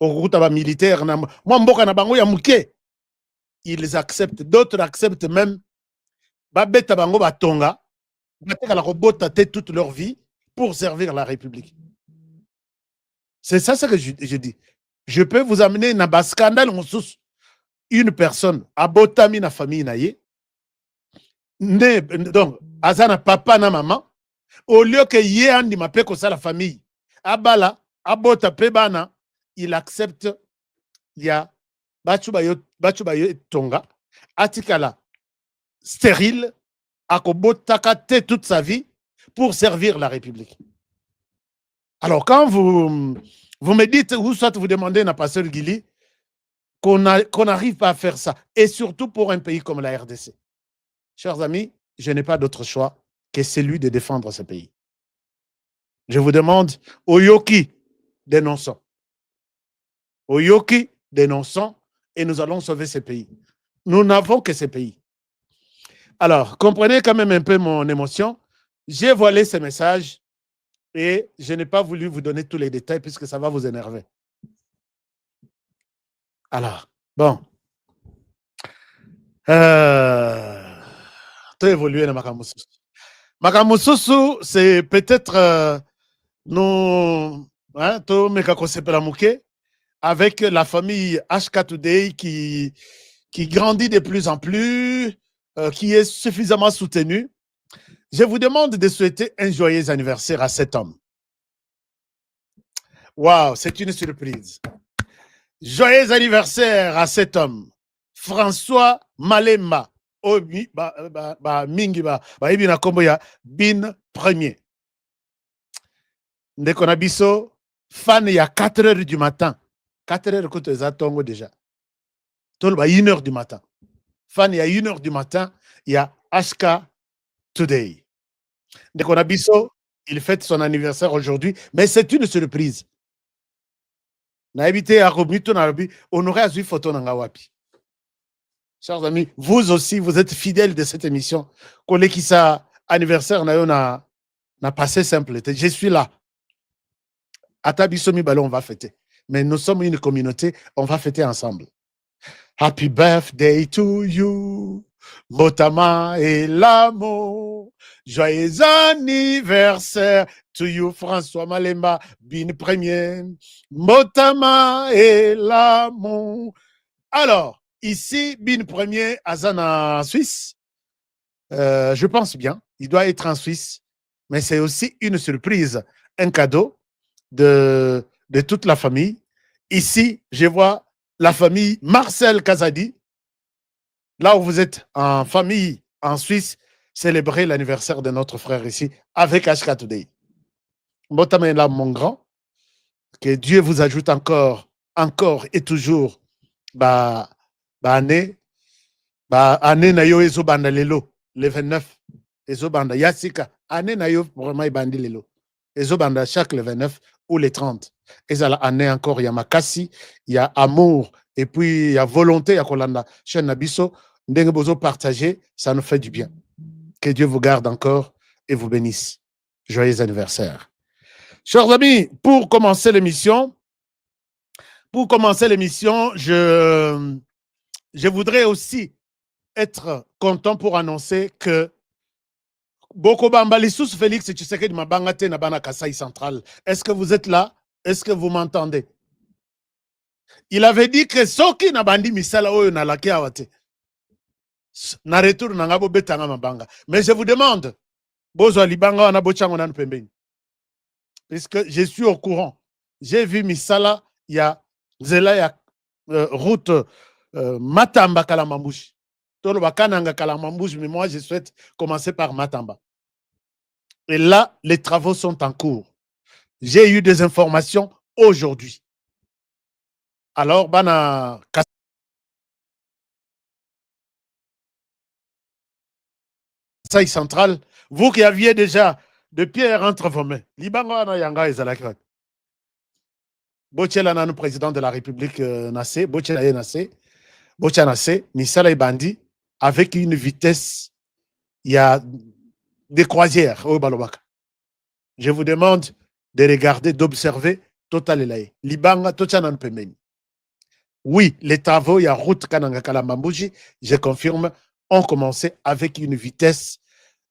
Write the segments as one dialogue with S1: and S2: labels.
S1: militaire, ils acceptent, d'autres acceptent même, babeta bango batonga, toute leur vie pour servir la République. C'est ça ce que je dis. Je peux vous amener dans un scandale, une personne, abotami na famille naye, donc, azana papa na maman, au lieu que ye andi mape ko ça la famille, abala, abota pebana, il accepte, il y a bachuba yo tonga, atikala, stérile, akobotaka te toute sa vie pour servir la République. Alors, quand vous me dites, ou soit vous demandez à Pasteur Guili, qu'on n'arrive pas à faire ça, et surtout pour un pays comme la RDC. Chers amis, je n'ai pas d'autre choix que celui de défendre ce pays. Je vous demande, Oyoki, dénonçons. Oyoki, dénonçons, et nous allons sauver ce pays. Nous n'avons que ce pays. Alors, comprenez quand même un peu mon émotion. J'ai voilé ce message et je n'ai pas voulu vous donner tous les détails puisque ça va vous énerver. Alors, bon. Tu as évolué dans Makamususu. Makamususu, c'est peut-être nous, hein, avec la famille HK Today qui grandit de plus en plus, qui est suffisamment soutenue. Je vous demande de souhaiter un joyeux anniversaire à cet homme. Waouh, c'est une surprise. Joyeux anniversaire à cet homme, François Malema. Mingi Bin Premier. Ndeko na biso, fan il y a 4 heures du matin. 4 heures que tu as tongo déjà. Tolba 1 heure du matin. Fan il y a 1 heure du matin, il y a HK Today. Ndeko na biso, il fête son anniversaire aujourd'hui, mais c'est une surprise. Na habité à Robito Narabi, on aurait azu photo nangawapi. Chers amis, vous aussi, vous êtes fidèles de cette émission. Kole qui sa anniversaire na passé simple. Je suis là. Atabisomi Balo, on va fêter. Mais nous sommes une communauté, on va fêter ensemble. Happy birthday to you, Motama et l'amour. Joyeux anniversaire to you, François Malema, Bin Premier. Motama et l'amour. Alors, ici, Bin Premier, Azana, Suisse. Je pense bien, il doit être en Suisse. Mais c'est aussi une surprise, un cadeau de toute la famille. Ici, je vois la famille Marcel Kazadi. Là où vous êtes en famille en Suisse, célébrer l'anniversaire de notre frère ici avec HK Today. Botamela, mon grand, que Dieu vous ajoute encore et toujours année na yo ezobanda lelo le 29 ezobanda yasika année na yo vraiment ibandi lelo ezobanda chaque le 29 ou le 30 ezala année encore ya makasi ya amour et puis ya volonté ya kolanda chaîne nabiso ndenge bozo partager, ça nous fait du bien. Que Dieu vous garde encore et vous bénisse. Joyeux anniversaire. Chers amis, pour commencer l'émission, je voudrais aussi être content pour annoncer que Boko Bamba Lissous Félix Tshisekedi Mabangate Nabana Kasai Central. Est-ce que vous êtes là? Est-ce que vous m'entendez? Il avait dit que Soki Nabandi Misala Oyo Nalake Awate. Na retour Nangabo Betanga Mabanga. Mais je vous demande, Bozo Libanga Wana Bochango Nan Pembeni. Puisque je suis au courant. J'ai vu Misala, il y a Zela, il y a route Matamba Kalamambouche. Mais moi, je souhaite commencer par Matamba. Et là, les travaux sont en cours. J'ai eu des informations aujourd'hui. Alors, Bana Kassai Central, vous qui aviez déjà de pierres entre vos mains, Libango na Yanga et Zalakrat. Bochela Nanu, président de la République Nassé, Bochela Nassé, Bocha Nassé, Misala Bandi, avec une vitesse, il y a des croisières au Balobaka. Je vous demande de regarder, d'observer total elaye libanga tochana pembeni. Oui, les travaux, il y a route Kanangakala Mambuji, je confirme, ont commencé avec une vitesse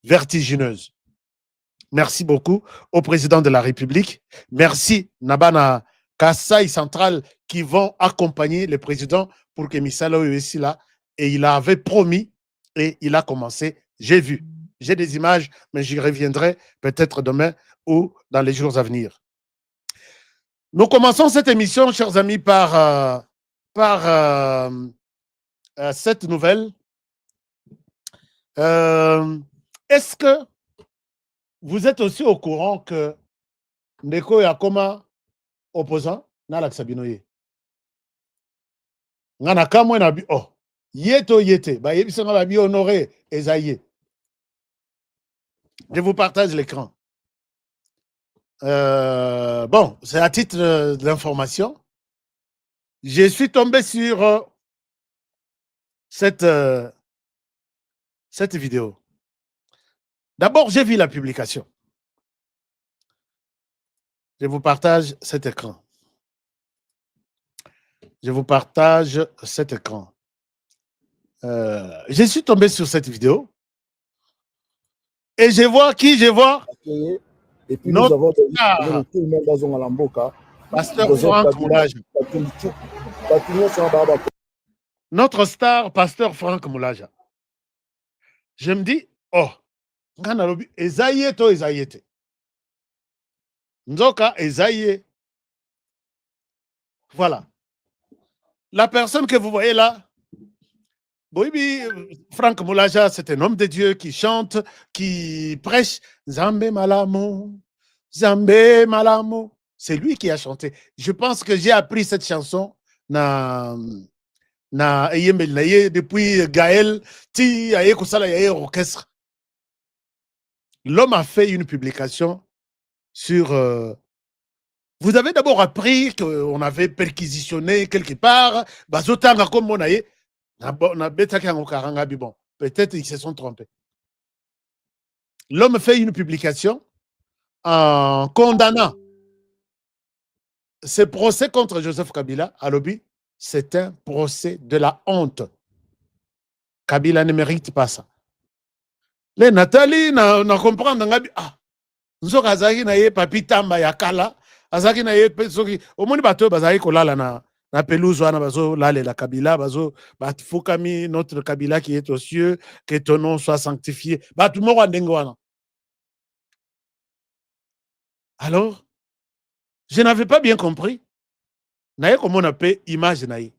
S1: vertigineuse. Merci beaucoup au président de la République. Merci Nabana Kassai Central qui vont accompagner le président pour que Misalo ici là. Et il avait promis et il a commencé. J'ai vu. J'ai des images, mais j'y reviendrai peut-être demain ou dans les jours à venir. Nous commençons cette émission, chers amis, par cette nouvelle. Est-ce que vous êtes aussi au courant que Ndeko Yakoma opposant na Laksabinoye ngana kamwe na bi oh yeto yete ba yebisa ngala bi honoré ezaye. Je vous partage l'écran. Bon, c'est à titre d'information. Je suis tombé sur cette vidéo. D'abord, j'ai vu la publication. Je vous partage cet écran. Je vous partage cet écran. Je suis tombé sur cette vidéo et je vois qui je vois.
S2: Et puis nous avons tout le monde dans un lamboka.
S1: Pasteur Franck Moulaja. Notre star, Pasteur Franck Moulaja. Je me dis, oh, Ezaïe to Ezaïete. Nzoka Ezaïe. Voilà. La personne que vous voyez là, Boibi, Franck Moulaja, c'est un homme de Dieu qui chante, qui prêche. Zambé Malamo, Zambé Malamo. C'est lui qui a chanté. Je pense que j'ai appris cette chanson depuis Gaël, orchestre. L'homme a fait une publication sur... vous avez d'abord appris qu'on avait perquisitionné quelque part. Bon, peut-être ils se sont trompés. L'homme fait une publication en condamnant ce procès contre Joseph Kabila à Lobi. C'est un procès de la honte. Kabila ne mérite pas ça. Les Nathalie, na comprendre, ah, nous avons papi tamba yakala, azaki na ye soki, au moins bateau bazaki kolala na pelouse wana bazo lale la Kabila, bazo batfukami notre Kabila qui est aux cieux, que ton nom soit sanctifié. Batu mo ndenge wana. Alors, je n'avais pas bien compris. Naye comment on appelle image naye.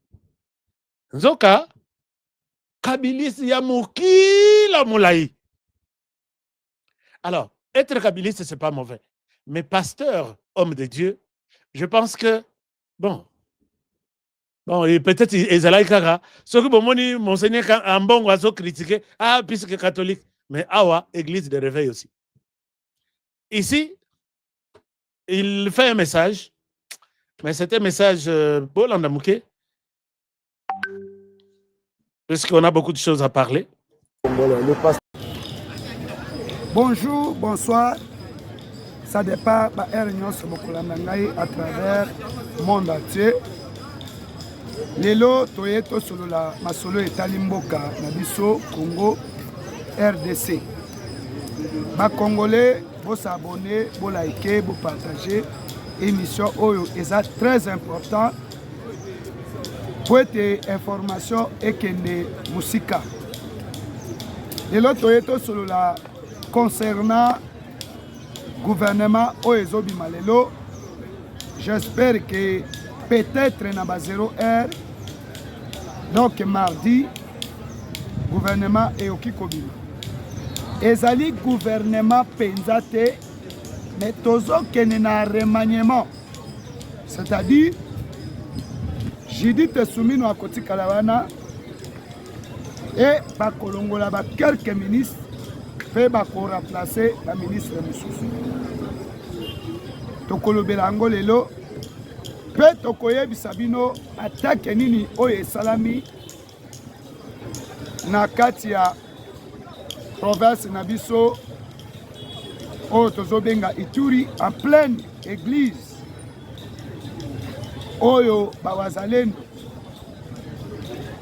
S1: Nzoka Kabilis ya mukila mulai. Alors, être kabiliste, ce n'est pas mauvais. Mais pasteur, homme de Dieu, je pense que, bon, peut-être Ezalaï Kara, ce que bon, monseigneur Ambon oiseau critiqué, ah, puisque catholique, mais awa, église de réveil aussi. Ici, il fait un message, mais c'est un message Bolandamouké, puisqu'on a beaucoup de choses à parler.
S3: Bonjour, bonsoir. Ça dépend de la réunion à travers le monde entier. Lelo toyeto solo la masolo etalimboka na biso Congo RDC. Ba Congolais, vous s'abonner, vous liker, vous partager. Émission Oyo est très important pour être information et kende musika. Lelo toyeto solo la concernant le gouvernement Oezobi Malelo, j'espère que peut-être dans 0h, donc mardi, le gouvernement est au Kikobima. Ezali gouvernement penzate, mais tozo kenena remaniement. C'est-à-dire, Judith Soumino à Koti Kalawana et Bakolongola quelques ministres fait remplacer la ministre Moussoussou. Tokolo Belango Lelo, pe Tokoye Bisabino attaque nini Oye Salami na Katia province Nabiso Oyo Tozobenga Ituri en pleine église oyo bawazalendo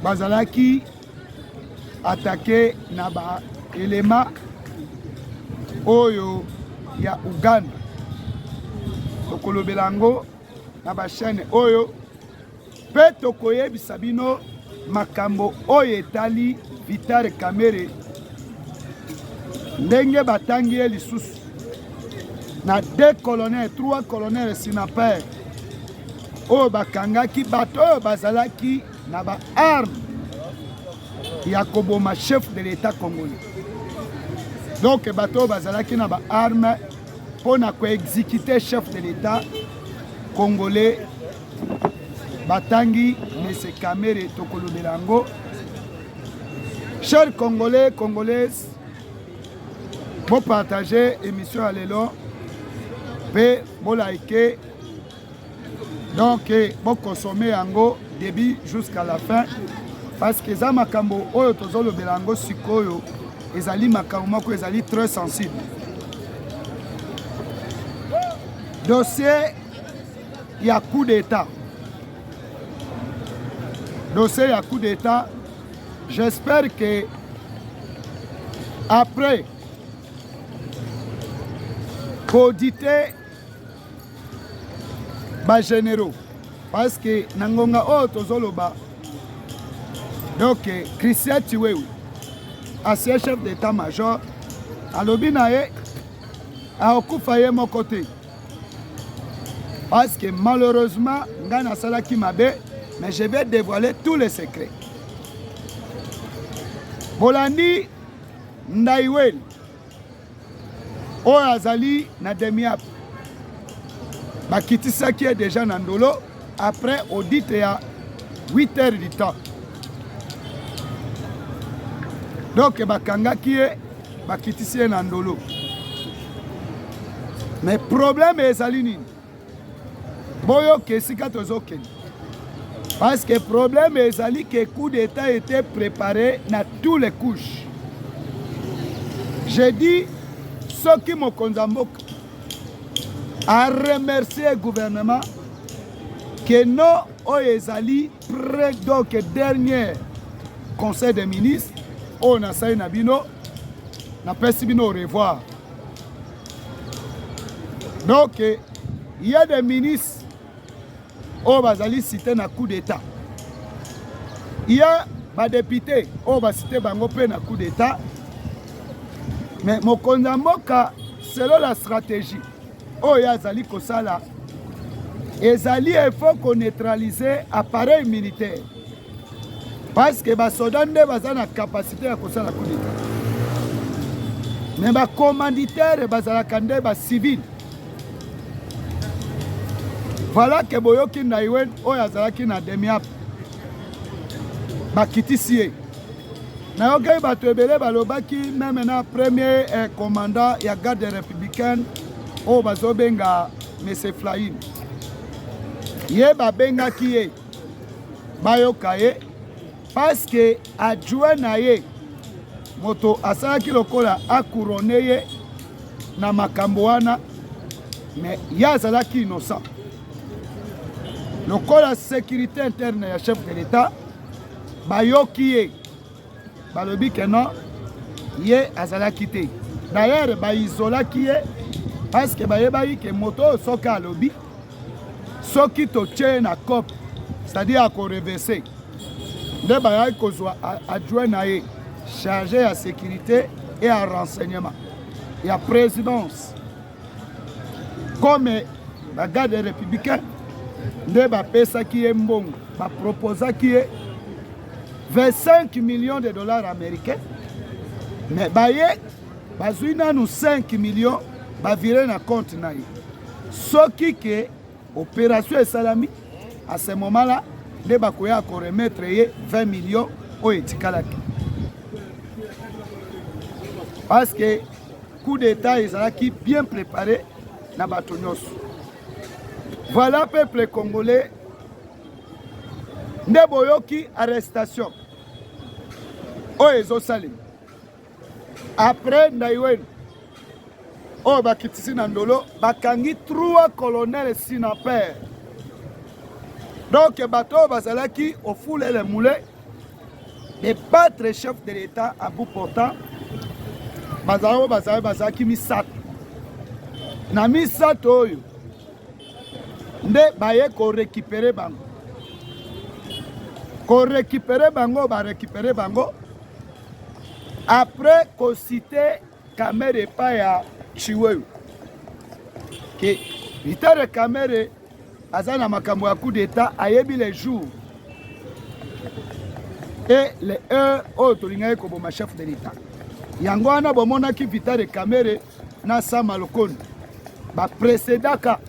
S3: bazalaki attaqué na ba élément oyo ya Uganda tokolobela yango na ba chaîne oyo pe tokoyebisa bino makambo oyo etali Vital Kamerhe ndenge batangi ye lisusu na 2 colonels 3 colonels sinaper oyo bakangaki bato oyo bazalaki na ba arme ya koboma chef de l'état congolais. Donc bato oyo bazalaki na ba arme mpona koexécuter chef de l'état congolais batangi M. Kamerhe tokolobela yango. Chers Congolais, Congolaises, vous partagez l'émission à l'élo, vous likez, donc vous consommez yango début jusqu'à la fin, parce que za makambo oyo tozolobela yango sikoyo ezali makambo moko ezali très sensible. Dossier ya coup d'état. Dossier ya coup d'état. J'espère que après auditer ba généraux parce que nangonga o tozoloba donc Christian Chiwewe ancien chef d'état-major alobi na ye aokufa ye moko te parce que malheureusement nga nasalaki mabe mais je vais dévoiler tous les secrets. Bolandi Ndaiweli oyo azali na demiap bakitisaki ye déjà na ndolo après audit ya 8 heures du temps. Donc bakangaki ye bakitisi ye na ndolo. Mais problème ezali nini? Boyoka esika tozokende. Parce que le problème est que le coup d'État était préparé dans toutes les couches. J'ai dit, ceux qui m'ont condamné à remercier le gouvernement que nous, Oyezali, près donc dernier conseil des ministres, on a salué Nabino, n'a pas au revoir. Donc, il y a des ministres. Oh, bazali cité na coup d'état. Il y a des députés, oh, va citer bango pe na coup d'état. Mais Mokonza Mboka, selon la stratégie, oh, il y a Zali Kosala. Et Zali, il faut qu'on neutralise l'appareil militaire. Parce que les soldats ont la capacité à faire la coup d'état. Mais les commanditaires, les civils. Voilà que Boyoki Ndaiwen oyo azalaki na demiap bakitisi ye. Nayoki bato ebele balobaki même na premier commandant ya garde républicaine oyo bazobenga M. Flahin. Ye babengaki ye bayoka ye parce que adjoint na ye moto asalaki lokola akourone ye na makambo wana mais ye azalaki innocent. La sécurité interne du chef de l'État, bayoki ye, balobi que non, ye azala quitté. D'ailleurs, isola ki ye, parce que bayebayi que moto soka alobi, soki to tche na cop, c'est-à-dire à reverser. De bayayi kozwa adjoint na ye, chargé à sécurité et à renseignement. Et à présidence. Comme la garde républicaine, nde bapesaki ye mbongo baproposaki ye 25 millions de dollars américains mais baye bazwi nanu 5 millions bavire na compte na ye soki ke opération esalami à ce moment là nde bakoya koremettre ye 20 millions oyo etikalaki parce que coup d'état ezalaki bien préparé na bato nyonso. Voilà, peuple congolais, Ndeboyoki arrestation. Oezo Salim. Après Ndaiwen, oh bakitisi Nandolo, bakangi 3 colonels sinaper. Donc bateau bazalaki au foule les moulins de battre le chef de l'État à bout portant. Bazalaki misato. Na misato oyo nde baye ko récupérer bango. Ko récupérer bango, ba récupérer bango. Après ko cité Kamere pa ya Chiwewe. Que Vital Kamere azana makambo ya coup d'état ayebi les jours. Et les heures où tolingaye ko boma chef de l'État. Yango wana bomona ki Vital Kamere na Sama Lokondo. Ba précédent ka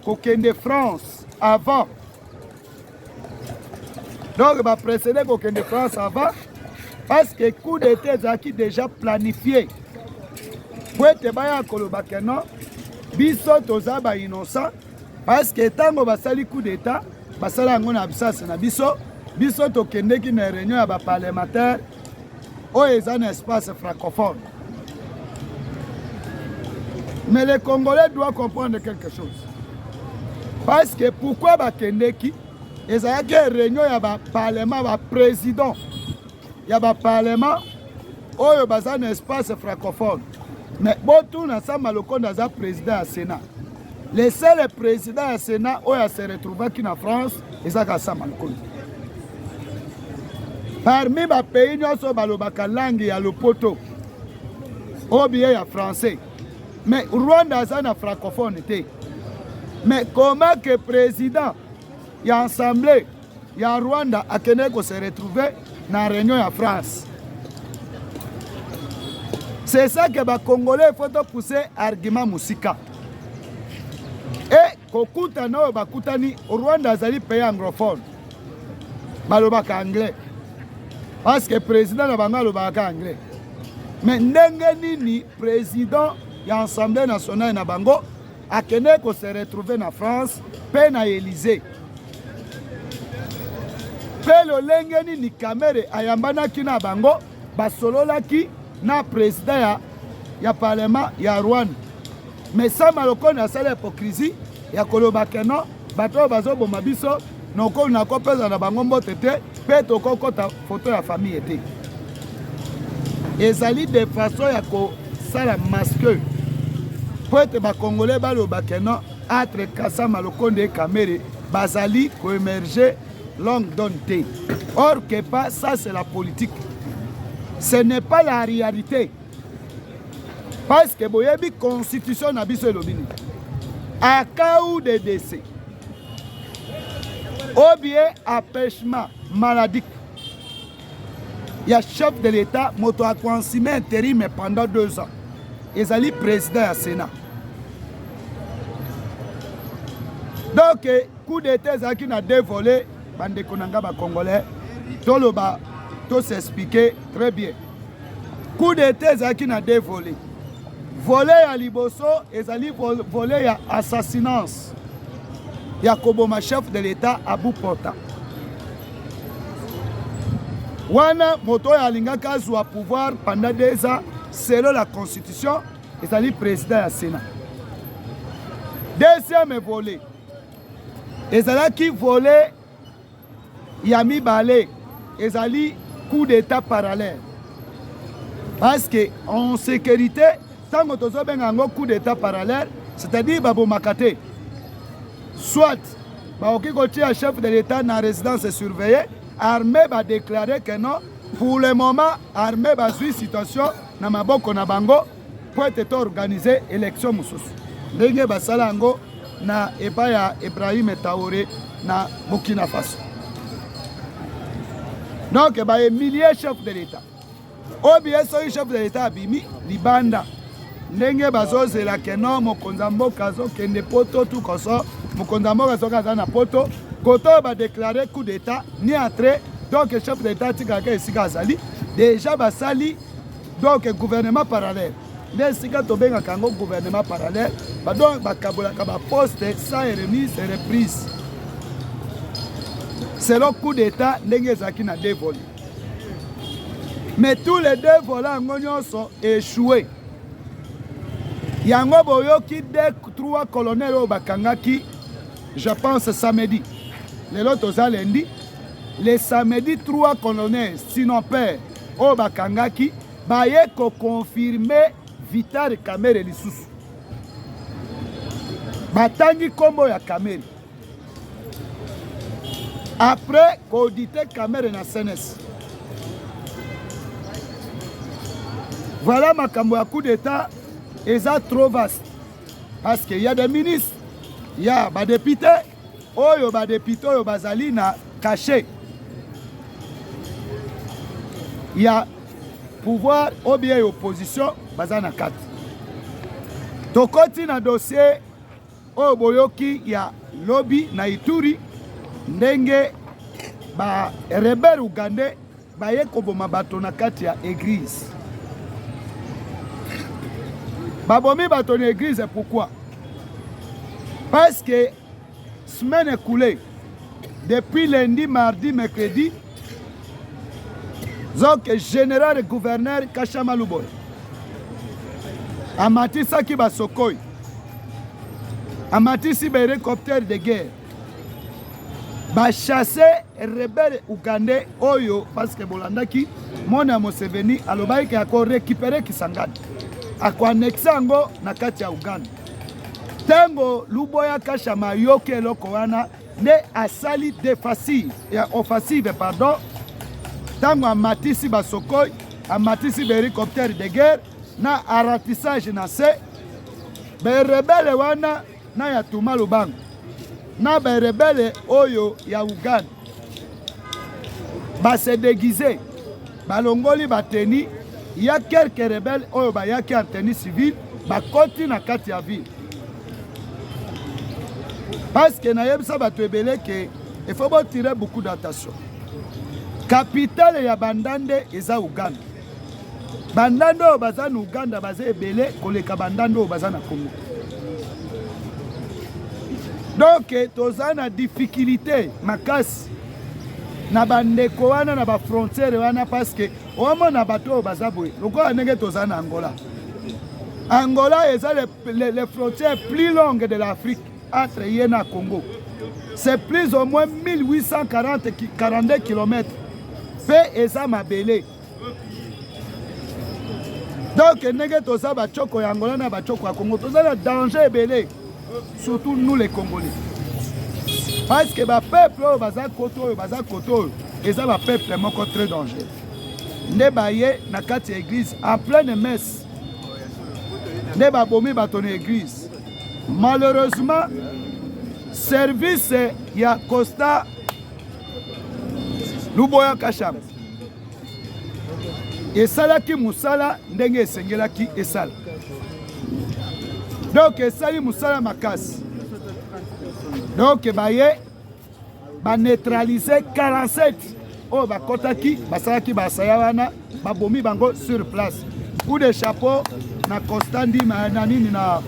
S3: kokende France avant. Donc ba précédent kokende France avant parce que coup d'état zaki déjà planifié. Pour te baya koloba keno biso toza ba innocent parce que tango basali coup d'état basala ngo na absence na biso tokende ki na réunion ya ba parlementaire o ezan espace francophone. Mais les Congolais doivent comprendre quelque chose. Parce que pourquoi Bakendeki, ils ont une réunion, il y a un parlement, il y a un président, il y a un parlement, où il y a un espace francophone. Mais bon, tout ensemble, il y a un président au Sénat. Les seuls présidents au Sénat, où il se retrouve en France, ils ont un Sama Lokondo. Parmi les pays, il y a une langue, il y a le poto, ou bien il y a français. Mais Rwanda est un francophone. Mais comment que le président y a assemblé, il y a Rwanda à Kenego se retrouver dans la réunion en France? C'est ça que les Congolais faut pousser argument musika. Et kokuta no bakutani Rwanda est un pays anglophone. Balobaka anglais. Parce que le président n'a pas anglais. Mais ndenge nini président il y a l'Assemblée nationale na bango a Kenego se retrouver en France pe na Élysée. Pe lo lengeni ni Kamere ayambana ki na bango basolola ki na président ya parlement ya Rwanda. Mais ça Lokondo a sala hypocrisie ya koloba keno bato bazo boma biso noko na kopeza na bango mbote te pe to kokota photo ya famille était. Ezali de façon ya ko sala masque. Pour être Congolais, entre Kasama Lokondo et Kamere, Bazali, ko émerger longue donne. Or que pas, ça c'est la politique. Ce n'est pas la réalité. Parce que la constitution n'a pas de à cas de décès, ou bien empêchement maladie, il y a chef de l'État, moto a consigné intérim pendant 2 ans. Ils allaient président du Sénat. Donc, coup d'état qui n'a dévolé, bande konanga ba Congolais, tout s'expliquer très bien. Coup d'état qui n'a dévolé. Volé à Liboso, ils allaient voler à assassinat. Yakoboma chef de l'État à bout portant. Wana moto ya lingaka zwa pouvoir pendant 2 ans. Selon la constitution, ils allaient président du Sénat. Deuxième volet, ils allaient qui voler Yami Balé, ils allaient coup d'état parallèle. Parce que en sécurité, tant que tu as un coup d'état parallèle, c'est-à-dire Babo Makate, soit le chef de l'État dans la résidence surveillée, l'armée va déclarer que non, pour le moment, l'armée va suivre la situation. Na maboko na bango pour être organisé élection mususu ndenge basala ngo na epa ya Ibrahim Traoré na Burkina Faso. Donc ba millier chef de l'État ou bien so chef de l'État abimi libanda ndenge bazozela keno mokonza mboka zo kende poto tout koso mokonza mboka zo kaza na poto koto ba déclarer coup d'état ni entré. Donc chef de l'État tikaka esika azali déjà basali. Donc, gouvernement parallèle. Mais si quand on a un gouvernement parallèle, donc un poste sans remise et reprise. C'est le coup d'État qui n'a dévolé. Mais tous les 2 volants sont échoués. Il y a un qui 3 colonels au Bakangaki, je pense samedi. lelo toza lundi, le samedi 3 colonels sinon père oyo bakangaki baye koconfirme Vital Kamerhe lisusu batangi kombo ya Kamerhe après koaudite Kamerhe na CNS. Voilà makambo ya coup d'état eza trop vaste parce que y a des ministres, il y a badéputés oyo bazali na caché. Il y a pouvoir ou bien opposition baza na kati. Tokoti na dossier oyo boyoki ya lobby na Ituri ndenge ba rebelle ugandais baye koboma bato na kati ya église. Babomi bato na église, pourquoi? Parce que semaine écoulée, depuis lundi, mardi, mercredi, donc général et gouverneur Kachama Luboy amatisaki basokoi, amatisi ba hélicoptère de guerre, ba chasser rebelle ougandais oyo parce que bolandaki mona Museveni alobaki ako récupérer Kisangani ako annexe yango na kati ya Uganda. Tango Luboya Kachama yoke eloko wana ne asali défensive ya offensive pardon. Tango amatisi basokoi, amatisi ba hélicoptère de guerre na aratissage na se ba rebelle wana na ya Tuma Lubango na ba rebelle oyo ya Uganda ba se déguiser balongoli bateni ya quelques rebelles oyo ba yaki en tenue civile ba koti na kati ya ville parce que na yebisa bato ebele ke il faut tirer beaucoup d'attention. Capitale ya Bandande eza Uganda. Bandande oyo baza na Uganda baza ebele koleka bandande oyo baza na Congo. Donc toza na difficulté makasi na bandeko wana na ba frontière wana parce que omona bato oyo baza boye lokola ndenge toza na Angola. Angola eza les frontières plus longues de l'Afrique entre Yéna et Congo. C'est plus ou moins 1842 km. Fait eza mabele. Donc ndenge toza ba choko ya Angola na ba choko ya Congo toza na danger ebele. Surtout nous les Congolais. Parce que ba peuple oyo baza koto eza ba peuple moko très dangereux. Nde baye na kati ya église en pleine messe. Nde babomi bato na église. Malheureusement service ya Costa Luboya Kachama esalaki musala ndenge esengelaki esala. Donc esali musala makasi. Donc baye ba neutraliser 47 oyo bakotaki basalaki basaya wana babomi bango sur place. Coup de chapeau na Costa Ndima na nini na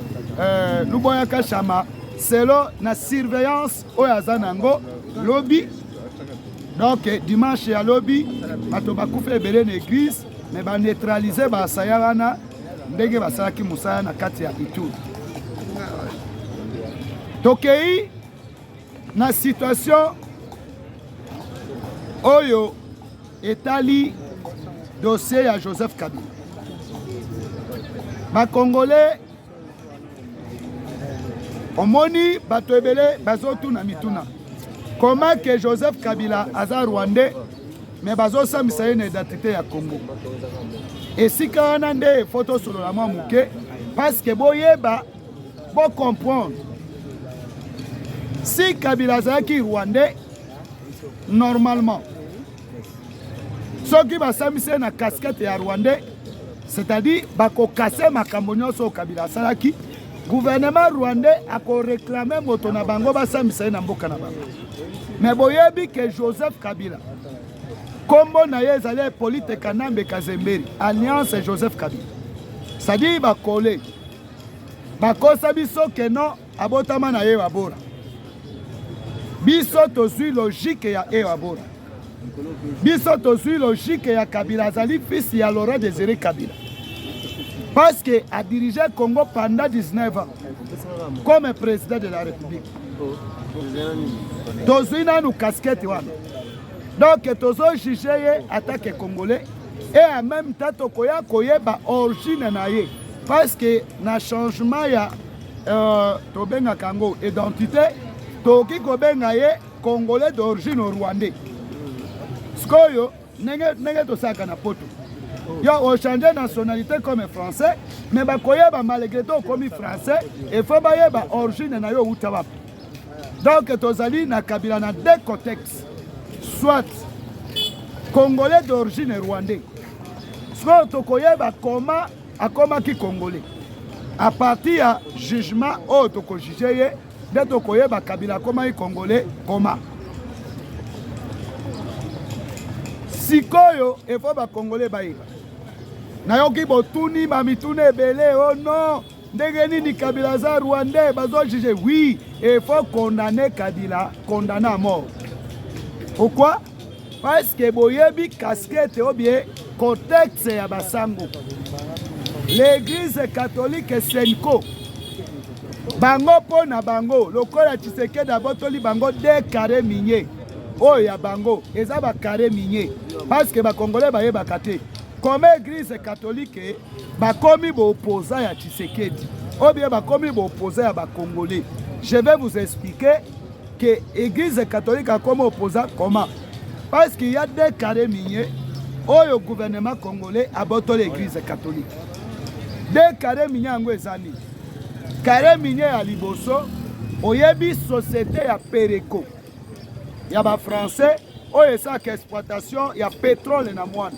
S3: Luboya Kachama selon na surveillance oyo aza nango lobby. Donc dimanche ya lobby bato bakufa ebele na église mais ba neutraliser basaya wana ndenge basalaki musala na kati ya Ituri. Tokei na situation oyo etali dossier ya Joseph Kabila. Ba Congolais omoni bato ebele bazotuna mituna. Comment que Joseph Kabila aza Rwandais mais bazosambisa ye na identité ya Congo. Esika wana nde photo solo la mwa muke parce que boyeba bo comprendre si Kabila azalaki Rwandais normalement soki basambisa na casquette ya Rwandais c'est-à-dire bako kase makambo nyonso Kabila asalaki gouvernement rwandais ako réclamer moto na bango basambisa na mboka na bango. Mais boyebi que Joseph Kabila kombo na ye ezali Hippolyte Kanambe Kazemberi alliance Joseph Kabila c'est-à-dire bakole bakosa biso ke non abotama na ye wabora biso tozwi logique ya e wabora biso tozwi logique ya Kabila azali fils ya Laurent Désiré Kabila parce que a dirigé Congo pendant 19 ans comme président de la République. tozwi nanu casquette wana. Donc tozo juge ye attaque congolais et en même temps tokoya koyeba origine na ye parce que na changement ya tobenga kango identité toki kobenga ye congolais d'origine rwandais. Skoyo nenge tosaka na poto. Yo on change nationalité comme français mais bakoyeba malgré tout comme français et faut bayeba origine na yo utaba. Donc tozali na kabila na deux contextes. Soit congolais d'origine rwandais. Soit tokoyeba comment akomaki congolais. À partir à jugement au toko jugé de tokoyeba kabila comment congolais comment. Sikoyo il faut ba congolais baïba. Nayoki botuni mamitune ebele oh non ndenge nini kabila za rwandais bazo juger oui il faut condamner kabila condamner à mort. Pourquoi? Parce que boyebi casquette ou bien contexte ya basango. L'église catholique Senko bango po na bango lokola Tshisekedi abotoli bango de carré minier. Oh ya bango eza ba carré minier parce que ba congolais ba yeba kate. Comme église catholique bakomi bo opposant ya Tshisekedi. Ou bien bakomi bo opposant ya ba congolais. Je vais vous expliquer que l'église catholique a comme opposant comment? Parce qu'il y a des carrés miniers où le gouvernement congolais a battu l'église catholique. Des carrés miniers en Guézani. Carré minier à Liboso, il y a une société à Péréco. Il y a des Français, où il y a une exploitation, il y a pétrole et moine.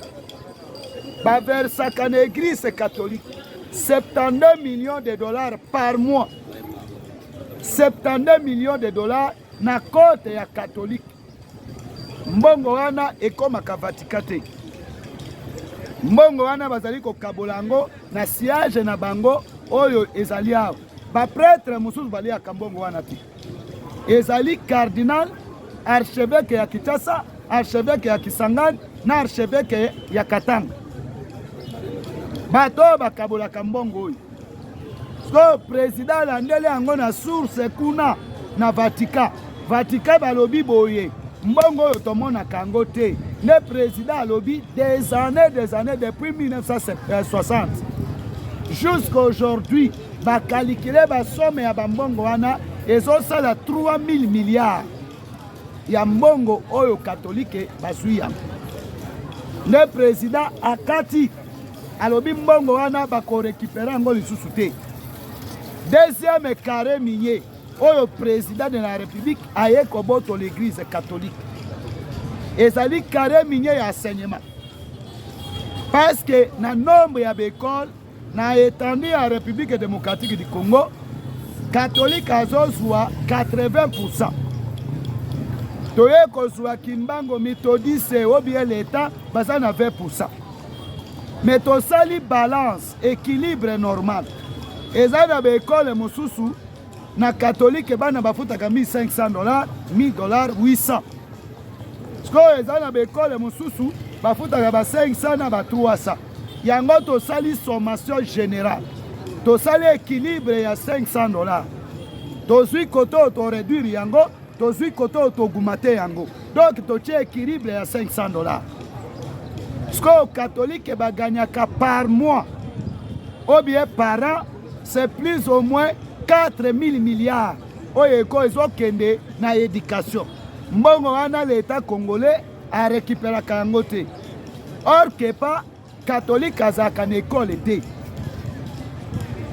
S3: Vers chaque église catholique, 72 millions de dollars par mois. 72 millions de dollars na compte ya catholique. Mbongo wana ekomaka Vatican te. Mbongo wana bazali ko kabolango na siège na bango oyo ezali awo. Ba prêtre mususu bali ya kambongo wana te. Ezali cardinal, archevêque ya Kinshasa, archevêque ya Kisangani na archevêque ya Katanga. Bato bakabola kambongo oyo. So président landele yango na source kuna na Vatican. Vatican balobi boye. Mbongo oyo tomona kango te. Le président alobi des années depuis 1960. Jusqu'à aujourd'hui, ba calculer ba somme ya mbongo wana ezosala 3000 milliards. Ya mbongo oyo catholique bazwi. Le président akati alobi mbongo wana bako récupérer ngo lisusu te. Deuxième carré minier, le président de la République a écoboto l'église catholique. Et ça dit carré minier enseignement. Parce que dans le nombre d'écoles, dans l'étendue de la République démocratique du Congo, catholique a 80%. Toye kozwa Kimbango méthodiste ou bien l'État, ça na 20%. Mais to sali balance, équilibre normal. Eza na bekole mosusu na catholique bana bafutaka $1500, $1000, 800. Sko eza na bekole mosusu bafutaka ba 500 na ba 300. Yango to sali sommation générale. To sali équilibre ya $500. To zui koto to réduire yango, to zui koto to gumate yango. Donc to tie équilibre ya $500. Sko catholique ba gagnaka par mois ou bien par an. C'est plus ou moins 4000 milliards. Oyeko ezokende na éducation. Mbongo wana l'État congolais a récupéré kangote. Or que pas catholique azaka na école te.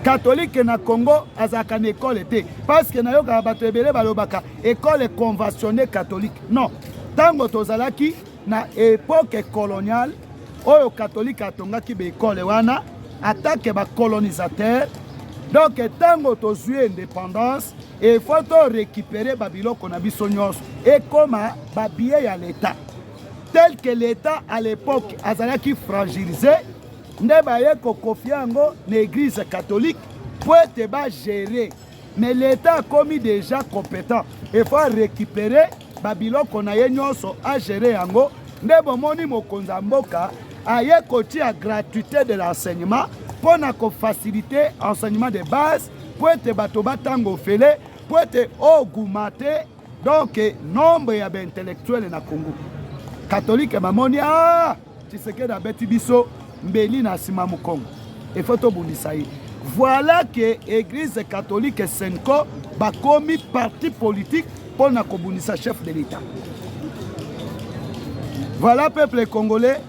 S3: Catholique na Congo azaka na école te. Parce que na yoka bato ebele balobaka école conventionnée catholique. Non. Tango tozalaki na époque coloniale, oyo catholique atongaki be école wana attaque ba colonisateur. Donc, tant que tu as indépendance, il faut récupérer Babylone qu'on a bisognos et comme Babillet à l'État. Tel que l'État à l'époque a été fragilisé, ne va pas confier en l'église catholique pour être gérer. Mais l'État a commis déjà compétent. Il faut récupérer Babylone qu'on a gérer en go. Ne va pas mboka a la gratuité de l'enseignement. Pour faciliter l'enseignement de base, pour être batoba tango fele, pour être augmenter Donc nombre ya intellectuel na Congo catholique bamoni Tshisekedi abeti biso mbeli na sima Congo. Il faut tobundisa ye. Voilà que l'église catholique Senko bakomi parti politique pour na kobundisa chef de l'État. Voilà peuple congolais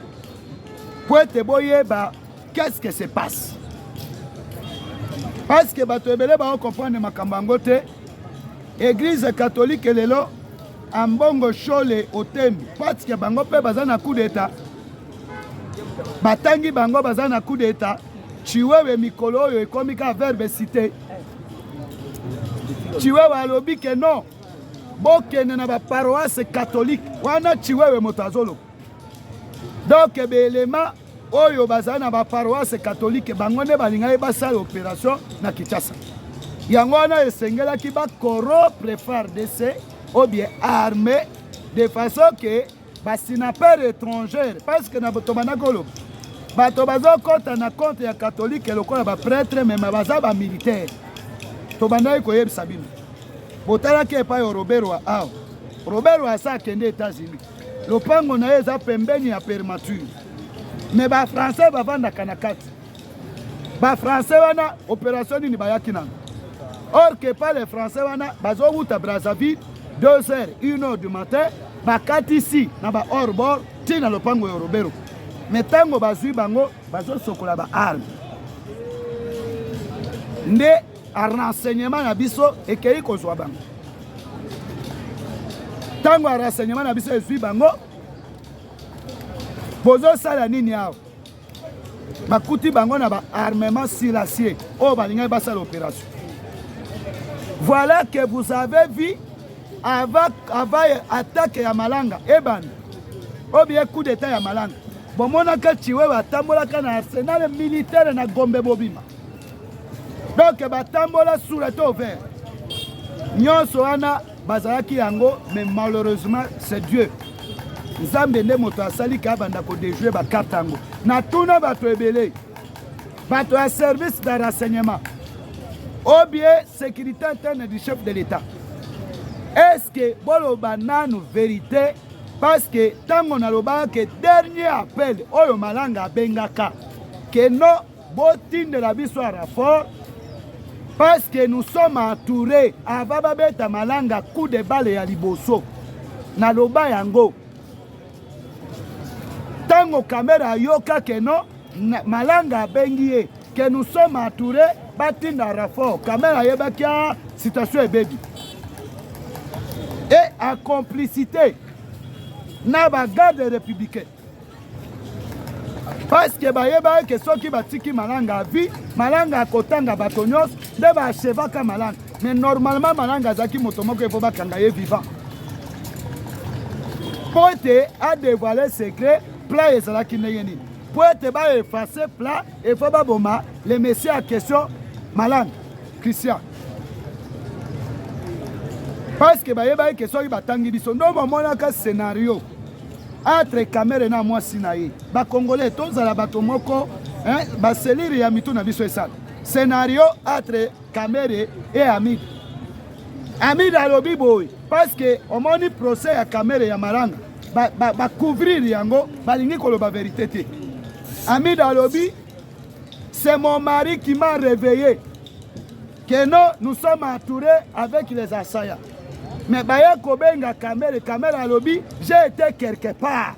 S3: pour te boyeba qu'est-ce que se passe. Parce que bato ebele ba comprendre makambo yango te. Église catholique lelo ambongo chole otembi parce que bango pe baza na coup d'état. Batangi bango baza na coup d'état. Chiwewe mikolo oyo ekomi ka verbe cité. Chiwewe alobi ke non. Bokene na ba paroisse catholique wana chiwewe moto azolo. Donc belema oyo baza na ba paroisse catholique bango nde balinga basala opération na Kinshasa. Yango wana esengelaki ba corrompre FARDC ou bien armée de façon que ba sinapere étrangère parce que na botomana kolo bato bazo kota na compte ya catholique lokola ba prêtre mais baza ba militaire to bandai ko yebisa bino botala ke pa yo Robert wa sa kende États-Unis lopango na eza pembeni ya permature mais ba français bavanda kanakati ba français wana opération ni bayaki na or que pas les français wana bazo wuta Brazzaville 2h 1h du matin bakati ici na ba hors bord tina lopango ya Robert. Mais tango bazui bango bazo sokola ba arme nde a renseignement na biso ekei kozwa bango tango a renseignement na biso ezui bango bozo sala nini awo bakuti bango na ba armement silencieux oyo balingai basala opération. Voilà que vous avez vu avant attaque ya malanga ebani ou bien coup d'état ya malanga bomonaka Chiwewe atambolaka na arsenal militaire na Gombe Bobima. Donc batambola sous le taux vert nyonso wana bazalaki yango mais malheureusement c'est Dieu nzambe nde moto asali ka banda ko déjouer ba katango na tuna bato ebele bato ya service de renseignement ou bien sécurité interne du chef de l'État. Est-ce que boloba nanu vérité parce que tango naloba que dernier appel oyo malanga bengaka que non botinde la biso à rapport parce que nous sommes entourés avant babeta malanga coup de balle ya liboso naloba yango tango caméra yoka que non malanga bengie que nous sommes entourés batinda rapport caméra yebaki situation baby et en complicité na ba garde républicain parce que bayeba que soki batiki malanga vi malanga kotanga bato nyonso nde baachevaka malanga mais normalement malanga azaki moto moko efo bakanga ye vivant po ete adévoile secret plat ezalaki ndenge nini po ete baefface plat efo baboma le monsieur en question malanga Christian parce que bayeba ke soki batangi biso ndo bamonaka scénario entre caméra na mwasi na ye bakongolais tozala bato moko baseliri ya mitu na biso esala scénario entre caméra et Amid alobi boy parce que omoni procès ya caméra ya malanga couvrir yango balingi koloba vérité te. Amid alobi c'est mon mari qui m'a réveillé que non nous sommes entourés avec les assaillants. Mais baya kobenga caméra alobi j'ai été quelque part.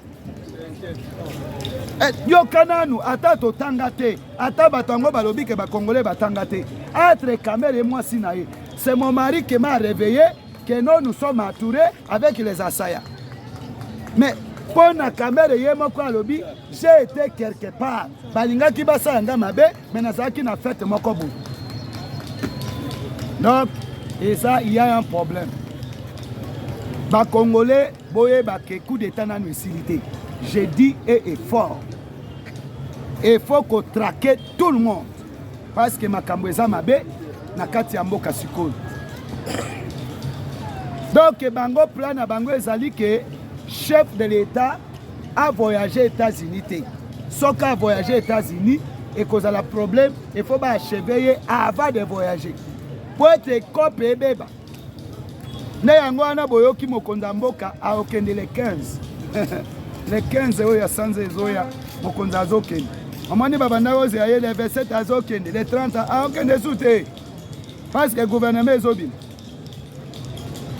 S3: Yo kananu ata to tangate ata batango balobi ke ba congolais batangate entre caméra et moi sinaye. C'est mon mari qui m'a réveillé que nous sommes entourés avec les assaillants. Mais pour la caméra et moi alobi j'ai été quelque part. Balinga ki basa nga mabe mais nazaki na fête moko bu. Donc et ça il y a un problème. Ba Congolais, boye ba ke coup d'état na nuisilité. Je dis et fort. Il faut qu'on traque tout le monde. Parce que makambo eza mabe na kati ya mboka sikoyo. Donc bango plan na bango ezali que chef de l'État a voyagé aux États-Unis. Soka a voyagé aux États-Unis et cause la problème, il faut achever avant de voyager. Pour être copé beba. nde yango wana boyoki mokonzi ya mboka aokende le 15 le 15 oyo ya sanza ezoya mokonzi azokende omoni babanda ozela ye le 27 azokende le 30 aokende su te parce que gouvernement ezobima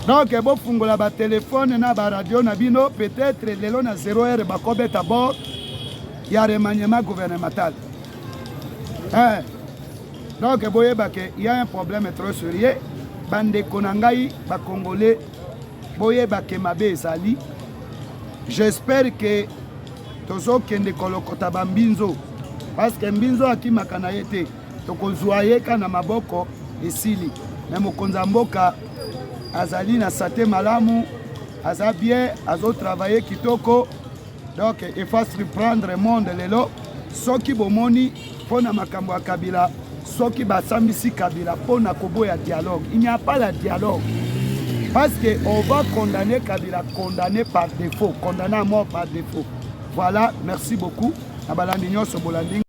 S3: donc bofungola batelefone na baradio na bino peut-être lelo na 0h bakobeta bord ya remaniement gouvernemental donc boyeba ke y a un problème trop sérieux bandeko na ngai bakongolais boyeba ke mabe ezali j'espère que tozokende kolokota bambinzo parce que mbinzo akimaka na ye te tokozwa ye ka na maboko esili me mokonzi ya mboka azali na sante malamu aza bien azotravaille kitoko donc il faut reprendre monde lelo soki bomoni mpona makambo ya kabila soki basambisi kabila mpona koboya dialogue il n'y a pas la dialogue parce que on va condamner kabila condamné par défaut condamné à mort par défaut voilà merci beaucoup na balandi nyonso bolandi